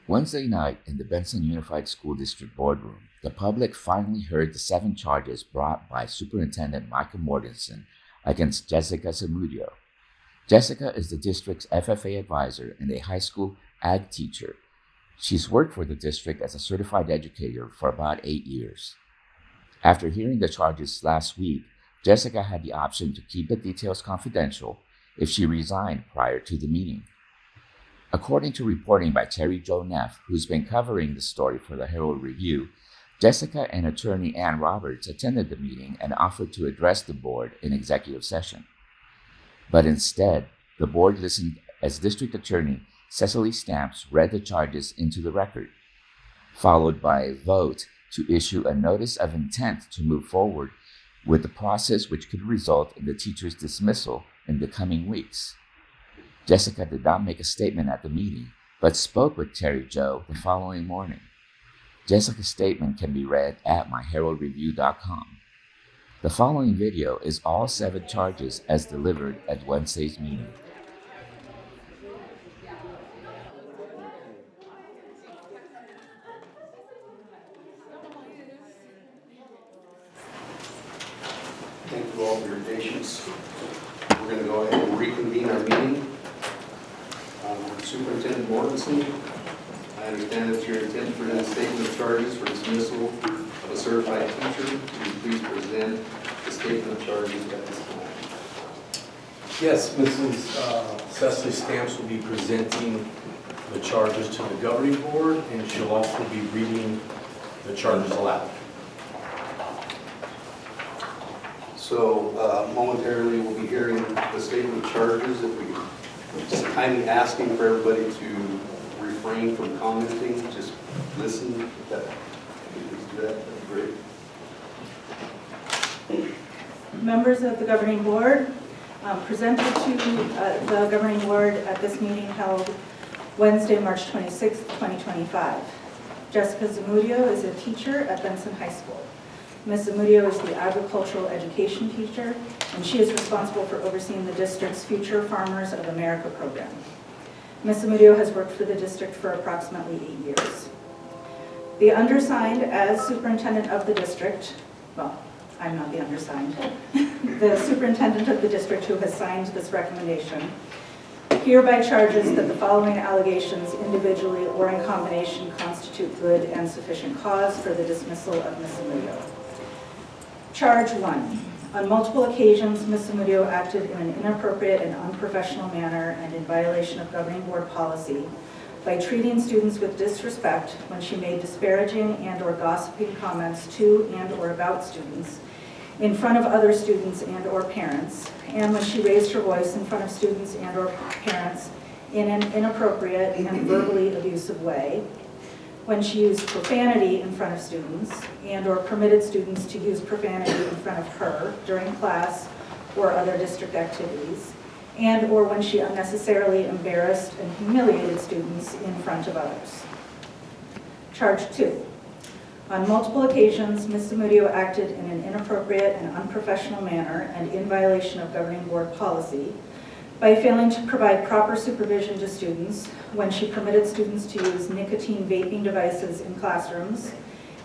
Wednesday night in the Benson Unified School District boardroom, the public finally heard the 7 charges brought by Superintendent Micah Mortensen against Jessica Zamudio. Jessica is the district's FFA advisor and a high school ag teacher. She's worked for the district as a certified educator for about 8 years. After hearing the charges last week, Jessica had the option to keep the details confidential if she resigned prior to the meeting. According to reporting by Terri Jo Neff, who's been covering the story for the Herald Review, Jessica and attorney Ann Roberts attended the meeting and offered to address the board in executive session. But instead, the board listened as District Attorney Sesaly Stamps read the charges into the record, followed by a vote to issue a notice of intent to move forward with the process which could result in the teacher's dismissal in the coming weeks. Jessica did not make a statement at the meeting, but spoke with Terri Jo the following morning. Jessica's statement can be read at myheraldreview.com. The following video is all 7 charges as delivered at Wednesday's meeting. Thank you all for your patience. We're going to go ahead and reconvene our meeting. Superintendent Mortensen, I understand that your intent for the statement of charges for dismissal of a certified teacher. Would you please present the statement of charges at this time? Yes, Mrs. Sesaly Stamps will be presenting the charges to the governing board, and she'll also be reading the charges aloud. So momentarily we'll be hearing the statement of charges. If we just kindly asking for everybody to refrain from commenting, just listen. If that, please do that, that'd be great. Members of the governing board, presented to the governing board at this meeting held Wednesday, March 26, 2025. Jessica Zamudio is a teacher at Benson High School. Ms. Zamudio is the agricultural education teacher, and she is responsible for overseeing the district's Future Farmers of America program. Ms. Zamudio has worked for the district for approximately 8 years. The undersigned, as superintendent of the district, well, I'm not the undersigned, the superintendent of the district who has signed this recommendation, hereby charges that the following allegations individually or in combination constitute good and sufficient cause for the dismissal of Ms. Zamudio. Charge 1. On multiple occasions, Ms. Zamudio acted in an inappropriate and unprofessional manner and in violation of governing board policy by treating students with disrespect when she made disparaging and or gossiping comments to and or about students in front of other students and or parents, and when she raised her voice in front of students and or parents in an inappropriate and verbally abusive way, when she used profanity in front of students and or permitted students to use profanity in front of her during class or other district activities, and or when she unnecessarily embarrassed and humiliated students in front of others. Charge 2. On multiple occasions, Ms. Zamudio acted in an inappropriate and unprofessional manner and in violation of governing board policy by failing to provide proper supervision to students when she permitted students to use nicotine vaping devices in classrooms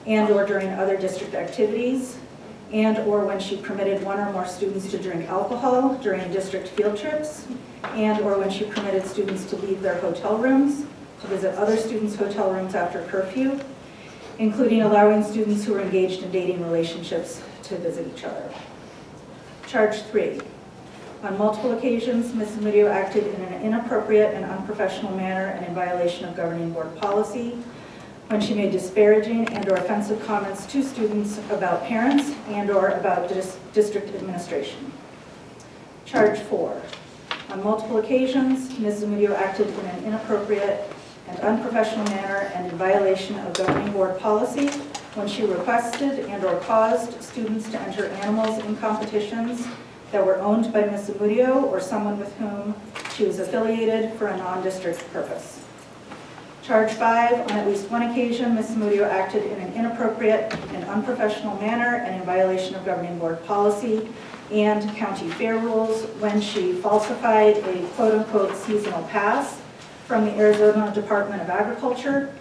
and or during other district activities, and or when she permitted 1 or more students to drink alcohol during district field trips, and or when she permitted students to leave their hotel rooms to visit other students' hotel rooms after curfew, including allowing students who were engaged in dating relationships to visit each other. Charge 3. On multiple occasions, Ms. Zamudio acted in an inappropriate and unprofessional manner and in violation of governing board policy when she made disparaging and or offensive comments to students about parents and or about district administration. Charge 4. On multiple occasions, Ms. Zamudio acted in an inappropriate and unprofessional manner and in violation of governing board policy when she requested and or caused students to enter animals in competitions that were owned by Ms. Zamudio or someone with whom she was affiliated for a non-district purpose. Charge 5, on at least 1 occasion, Ms. Zamudio acted in an inappropriate and unprofessional manner and in violation of governing board policy and county fair rules when she falsified a quote-unquote seasonal pass from the Arizona Department of Agriculture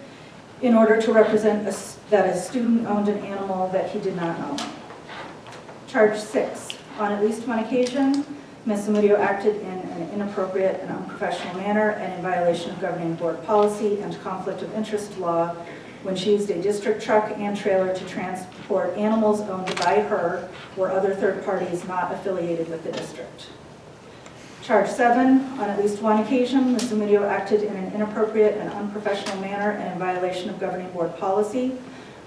in order to represent that a student owned an animal that he did not own. Charge 6, on at least one occasion, Ms. Zamudio acted in an inappropriate and unprofessional manner and in violation of governing board policy and conflict of interest law when she used a district truck and trailer to transport animals owned by her or other third parties not affiliated with the district. Charge 7, on at least one occasion, Ms. Zamudio acted in an inappropriate and unprofessional manner and in violation of governing board policy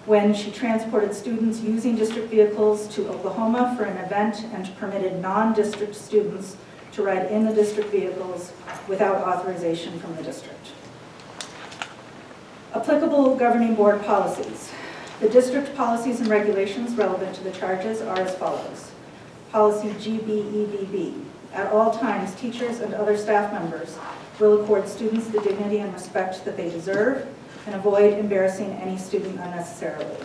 when she transported students using district vehicles to Oklahoma for an event and permitted non-district students to ride in the district vehicles without authorization from the district. Applicable governing board policies. The district policies and regulations relevant to the charges are as follows. Policy GBEBB. At all times, teachers and other staff members will accord students the dignity and respect that they deserve and avoid embarrassing any student unnecessarily.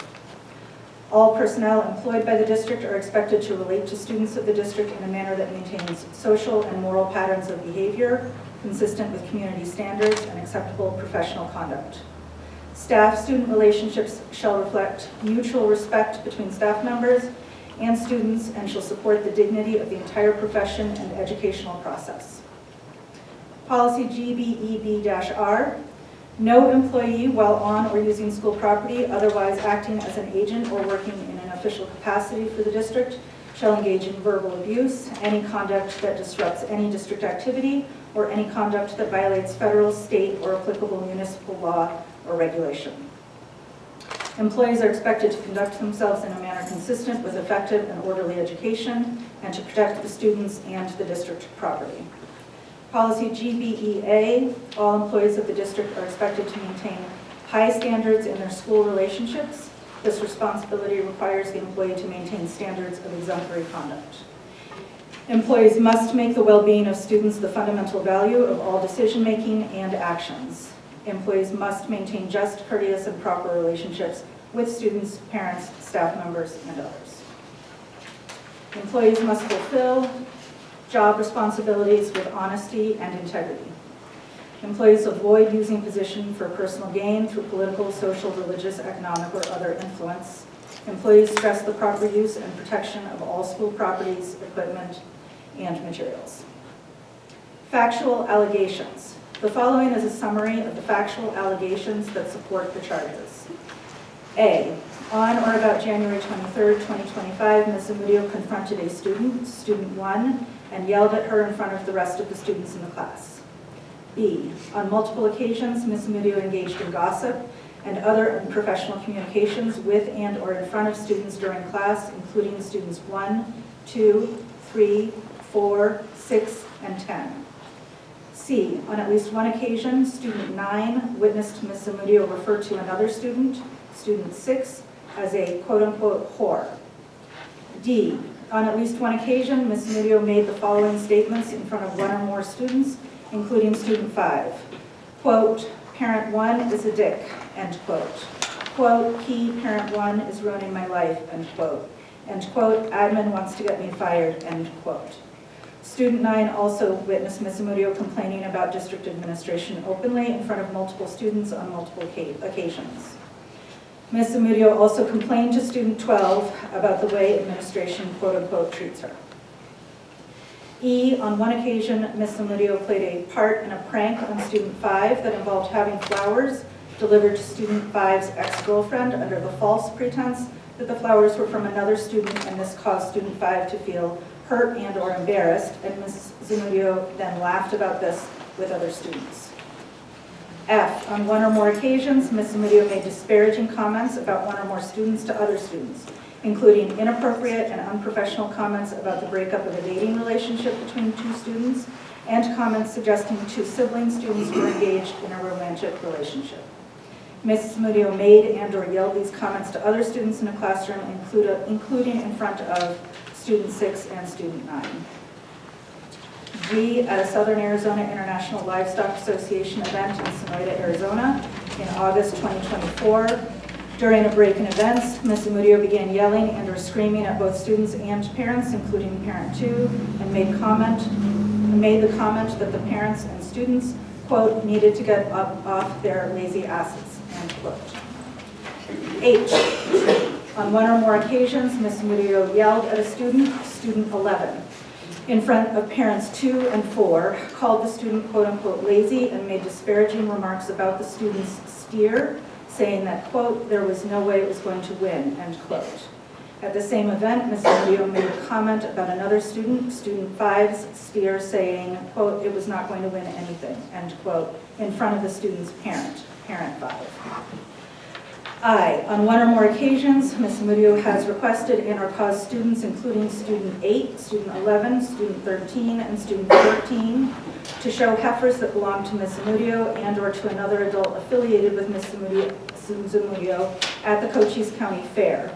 All personnel employed by the district are expected to relate to students of the district in a manner that maintains social and moral patterns of behavior consistent with community standards and acceptable professional conduct. Staff-student relationships shall reflect mutual respect between staff members and students and shall support the dignity of the entire profession and educational process. Policy GBEB-R. No employee while on or using school property, otherwise acting as an agent or working in an official capacity for the district, shall engage in verbal abuse, any conduct that disrupts any district activity, or any conduct that violates federal, state, or applicable municipal law or regulation. Employees are expected to conduct themselves in a manner consistent with effective and orderly education and to protect the students and the district property. Policy GBEA, all employees of the district are expected to maintain high standards in their school relationships. This responsibility requires the employee to maintain standards of exemplary conduct. Employees must make the well-being of students the fundamental value of all decision-making and actions. Employees must maintain just, courteous, and proper relationships with students, parents, staff members, and others. Employees must fulfill job responsibilities with honesty and integrity. Employees avoid using position for personal gain through political, social, religious, economic, or other influence. Employees stress the proper use and protection of all school properties, equipment, and materials. Factual allegations. The following is a summary of the factual allegations that support the charges. A. On or about January 23rd, 2025, Ms. Zamudio confronted a student, student 1, and yelled at her in front of the rest of the students in the class. B. On multiple occasions, Ms. Zamudio engaged in gossip and other unprofessional communications with and or in front of students during class, including students 1, 2, 3, 4, 6, and 10. C. On at least one occasion, student 9 witnessed Ms. Zamudio refer to another student, student 6, as a quote-unquote whore. D. On at least one occasion, Ms. Zamudio made the following statements in front of one or more students, including student 5. Quote, parent 1 is a dick, end quote. Quote, he, parent 1, is ruining my life, end quote. End quote, admin wants to get me fired, end quote. Student 9 also witnessed Ms. Zamudio complaining about district administration openly in front of multiple students on multiple occasions. Ms. Zamudio also complained to student 12 about the way administration quote-unquote treats her. E, on one occasion, Ms. Zamudio played a part in a prank on student 5 that involved having flowers delivered to student 5's ex-girlfriend under the false pretense that the flowers were from another student, and this caused student 5 to feel hurt and or embarrassed, and Ms. Zamudio then laughed about this with other students. F, on one or more occasions, Ms. Zamudio made disparaging comments about one or more students to other students, including inappropriate and unprofessional comments about the breakup of a dating relationship between two students, and comments suggesting two sibling students were engaged in a romantic relationship. Ms. Zamudio made and or yelled these comments to other students in a classroom, including in front of student 6 and student 9. G, at a Southern Arizona International Livestock Association event in Sonoyta, Arizona in August 2024. During a break in events, Ms. Zamudio began yelling and or screaming at both students and parents, including parent 2, and made the comment that the parents and students quote, needed to get up off their lazy asses, end quote. H, on one or more occasions, Ms. Zamudio yelled at a student, student 11, in front of parents 2 and 4, called the student quote unquote lazy, and made disparaging remarks about the student's steer, saying that, quote, there was no way it was going to win, end quote. At the same event, Ms. Zamudio made a comment about another student, student 5's steer, saying, quote, it was not going to win anything, end quote, in front of the student's parent, parent 5. I, on one or more occasions, Ms. Zamudio has requested and or caused students, including student 8, student 11, student 13, and student 14, to show heifers that belong to Ms. Zamudio and or to another adult affiliated with Ms. Zamudio at the Cochise County Fair,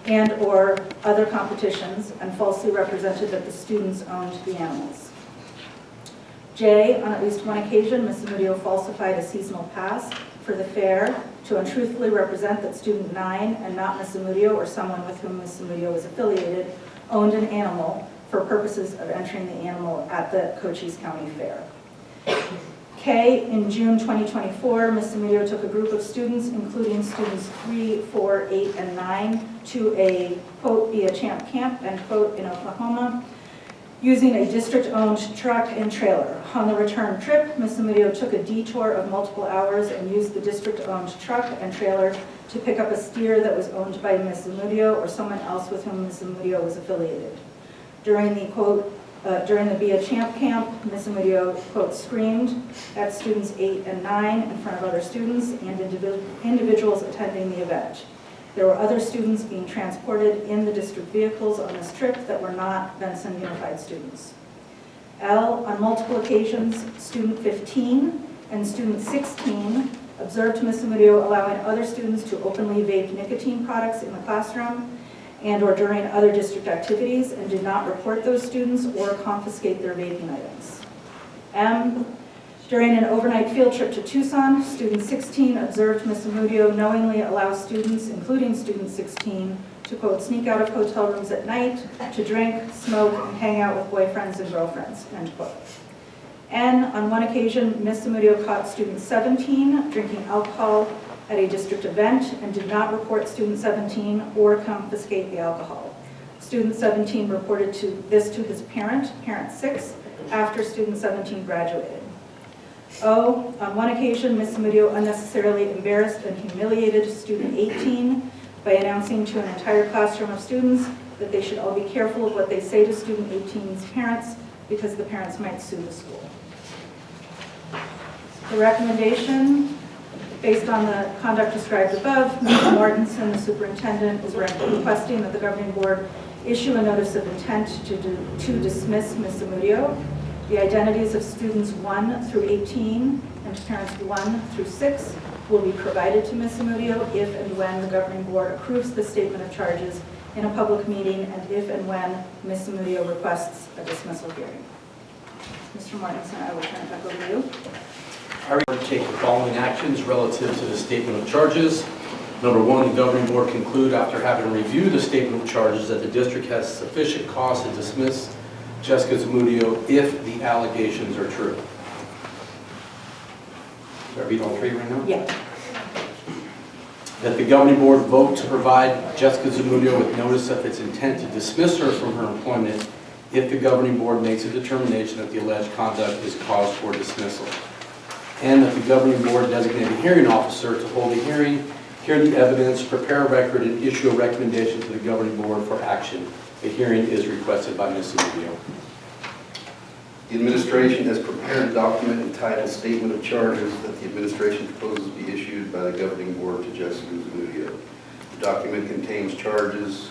and or other competitions, and falsely represented that the students owned the animals. J, on at least one occasion, Ms. Zamudio falsified a seasonal pass for the fair to untruthfully represent that student 9 and not Ms. Zamudio or someone with whom Ms. Zamudio was affiliated owned an animal for purposes of entering the animal at the Cochise County Fair. K, in June 2024, Ms. Zamudio took a group of students, including students 3, 4, 8, and 9, to a, quote, be a champ camp, end quote, in Oklahoma, using a district-owned truck and trailer. On the return trip, Ms. Zamudio took a detour of multiple hours and used the district-owned truck and trailer to pick up a steer that was owned by Ms. Zamudio or someone else with whom Ms. Zamudio was affiliated. During the, quote, during the Be a Champ camp, Ms. Zamudio, quote, screamed at students 8 and 9 in front of other students and individuals attending the event. There were other students being transported in the district vehicles on this trip that were not Benson Unified students. L, on multiple occasions, student 15 and student 16 observed Ms. Zamudio allowing other students to openly vape nicotine products in the classroom and or during other district activities, and did not report those students or confiscate their vaping items. M, during an overnight field trip to Tucson, student 16 observed Ms. Zamudio knowingly allow students, including student 16, to, quote, sneak out of hotel rooms at night, to drink, smoke, and hang out with boyfriends and girlfriends, end quote. N, on one occasion, Ms. Zamudio caught student 17 drinking alcohol at a district event and did not report student 17 or confiscate the alcohol. Student 17 reported this to his parent, parent 6, after student 17 graduated. O, on one occasion, Ms. Zamudio unnecessarily embarrassed and humiliated student 18 by announcing to an entire classroom of students that they should all be careful of what they say to student 18's parents because the parents might sue the school. The recommendation, based on the conduct described above, Micah Mortensen, the superintendent, is requesting that the governing board issue a notice of intent to dismiss Ms. Zamudio. The identities of students 1 through 18 and parents 1 through 6 will be provided to Ms. Zamudio if and when the governing board approves the statement of charges in a public meeting and if and when Ms. Zamudio requests a dismissal hearing. Mr. Mortensen, I will turn it back over to you. I would take the following actions relative to the statement of charges. Number 1, the governing board conclude after having reviewed the statement of charges that the district has sufficient cause to dismiss Jessica Zamudio if the allegations are true. Did I read all 3 right now? Yeah. That the governing board vote to provide Jessica Zamudio with notice of its intent to dismiss her from her employment if the governing board makes a determination that the alleged conduct is cause for dismissal. And that the governing board designate a hearing officer to hold a hearing, hear the evidence, prepare a record, and issue a recommendation to the governing board for action. A hearing is requested by Ms. Zamudio. The administration has prepared a document entitled Statement of Charges that the administration proposes be issued by the governing board to Jessica Zamudio. The document contains charges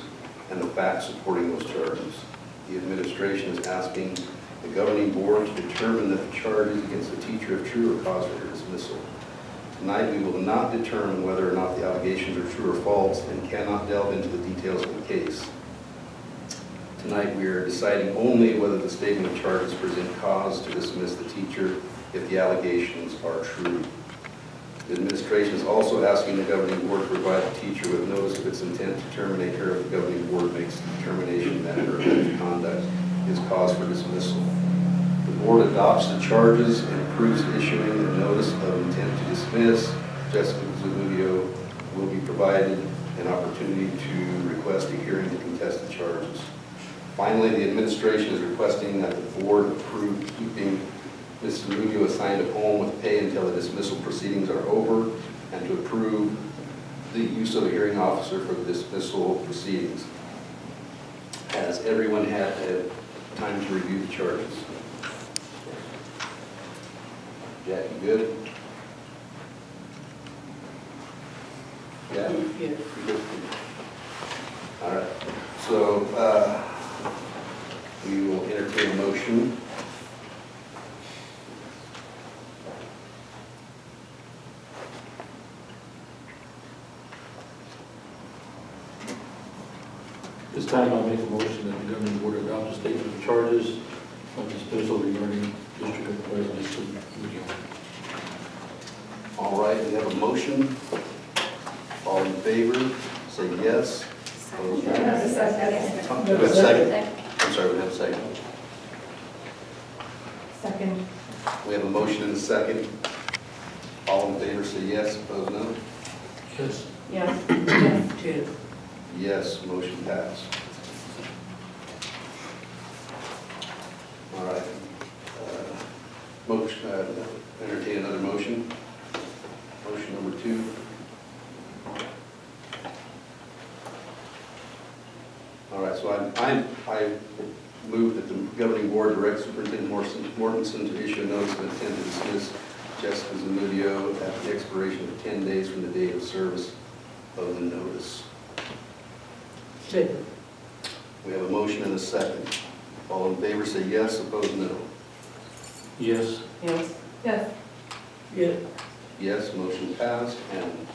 and the facts supporting those charges. The administration is asking the governing board to determine that the charges against the teacher are true or cause for her dismissal. Tonight we will not determine whether or not the allegations are true or false and cannot delve into the details of the case. Tonight we are deciding only whether the statement of charges present cause to dismiss the teacher if the allegations are true. The administration is also asking the governing board to provide the teacher with notice of its intent to terminate her if the governing board makes the determination that her alleged conduct is cause for dismissal. The board adopts the charges and approves issuing a notice of intent to dismiss, Jessica Zamudio will be provided an opportunity to request a hearing to contest the charges. Finally, the administration is requesting that the board approve keeping Ms. Zamudio assigned a home with pay until the dismissal proceedings are over, and to approve the use of a hearing officer for the dismissal proceedings. Has everyone had time to review the charges? Jack, you good? Yeah? Yeah. You good? All right, so we will entertain a motion. This time I'll make a motion that the governing board adopt a statement of charges of dismissal regarding district employees of Jessica Zamudio. All right, we have a motion. All in favor, say yes. Opposed, no. We have a second. I'm sorry, we have a second. Second. We have a motion and a second. All in favor, say yes. Opposed, no. Yes. Yes. Yes. Yes. Yes, motion passed. All right. Motion, entertain another motion. Motion number 2. All right, so I move that the governing board direct Superintendent Mortensen to issue a notice of intent to dismiss Jessica Zamudio at the expiration of 10 days from the date of service of the notice. Second. We have a motion and a second. All in favor say yes, opposed no. Yes. Yes. Yes. Yes. Yes, motion passed, and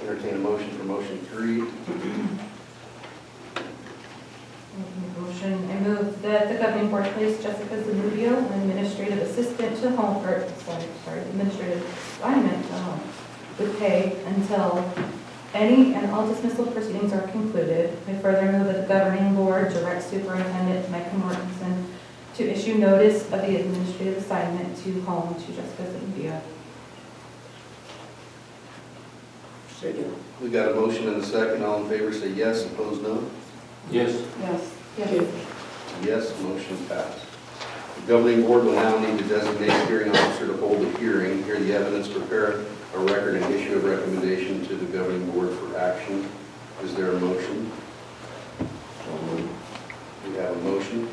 entertain a motion for motion 3. Motion, I move that the governing board place Jessica Zamudio, an administrative assistant to home, or, administrative assignment to home, with pay until any and all dismissal proceedings are concluded. I further move that the governing board direct Superintendent Micah Mortensen to issue notice of the administrative assignment to home to Jessica Zamudio. Second. We got a motion and a second. All in favor say yes, opposed no. Yes. Yes. Yes. Yes, motion passed. The governing board will now need to designate a hearing officer to hold a hearing, hear the evidence, prepare a record, and issue a recommendation to the governing board for action. Is there a motion? We have a motion.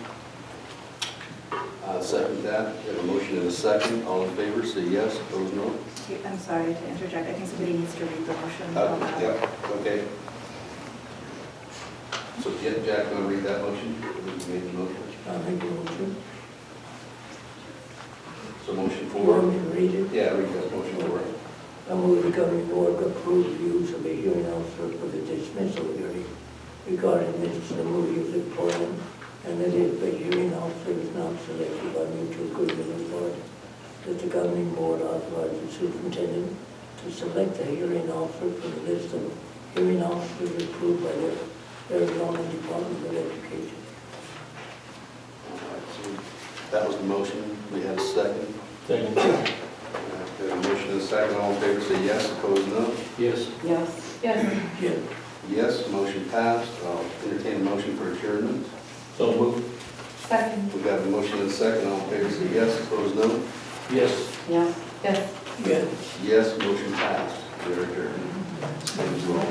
Second that. We have a motion and a second. All in favor say yes, opposed no. I'm sorry to interject. I think somebody needs to read the motion. Yeah, okay. So, Jack, want to read that motion? You made the motion. I'll make the motion. So motion You want 4. me to read it? Yeah, read that motion 4. I move the governing board approve the use of a hearing officer for the dismissal hearing regarding Ms. Zamudio's employment, and that if the hearing officer is not selected by mutual agreement of the board, that the governing board authorize the superintendent to select a hearing officer from the list of hearing officers approved by the Arizona Department of Education. All right, so that was the motion. We had a second. Second. We have a motion and a second. All in favor say yes, opposed no. Yes. Yes. Yes. Yes. Yes, motion passed. I'll entertain a motion for adjournment. So moved. Second. We got a motion and a second. All in favor say yes, opposed no. Yes. Yes. Yes. Yes. Yes, motion passed. We are adjourned. Thank you all.